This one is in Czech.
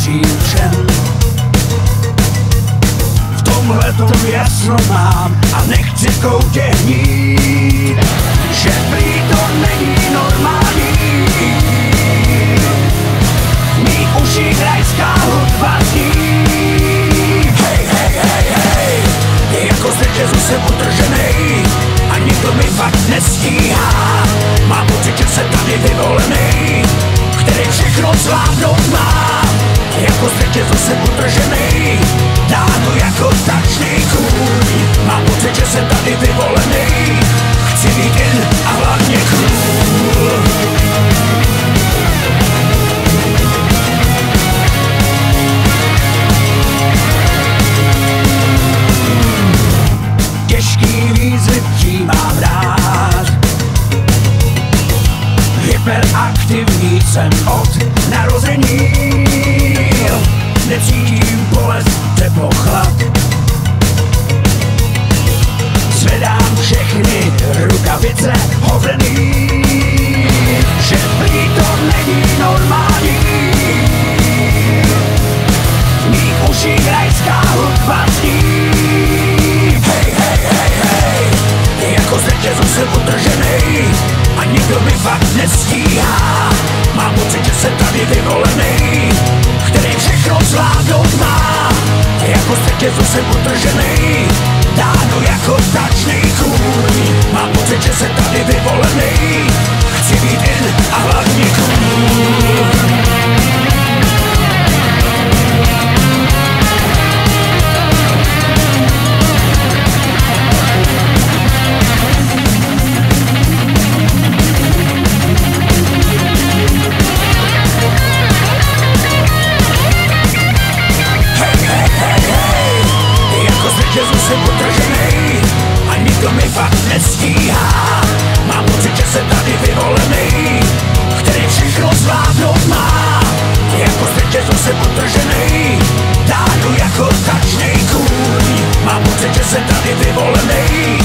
patřím všem. V tomhletom jasno mám a nechci v koutě hnít, že prý to není normální. V mých uších rajská hudba zní. Hej, hej, hej, hej, jako z řetězu jsem utrženej a nikdo mi fakt nestíhá. Mám pocit, že jsem tady vyvolenej, který všechno zvládnout má. Jako z řetězu jsem utrženej, dáno jako tačný kůň. Mám pocit, že jsem tady vyvolenej, chci být in a hlavně cool. Těžký výzvy tím mám rád, hyperaktivní jsem od narození. Necítím bolest, teplo, chlad. Zvedám všechny rukavice hovrený, že prý to není normální. V mých uších rajská hudba zní. Hej, hej, hej, hej, jako z řetězu jsem utrženej a nikdo mi fakt nestíhá. Mám pocit, že jsem tady vyvolenej, který všechno zvládnout má. Jako z řetězu jsem utrženej, dáno jako tačný kůň. Mám pocit, že jsem tady vyvolenej, chci být in a hlavně cool. Řetězu jsem utrženej a nikdo mi fakt nestíhá. Mám pocit, že jsem tady vyvolenej, který všechno zvládnout má. Jako z řetězu jsem utrženej, dáno jako tačný kůň. Mám pocit, že jsem tady vyvolenej,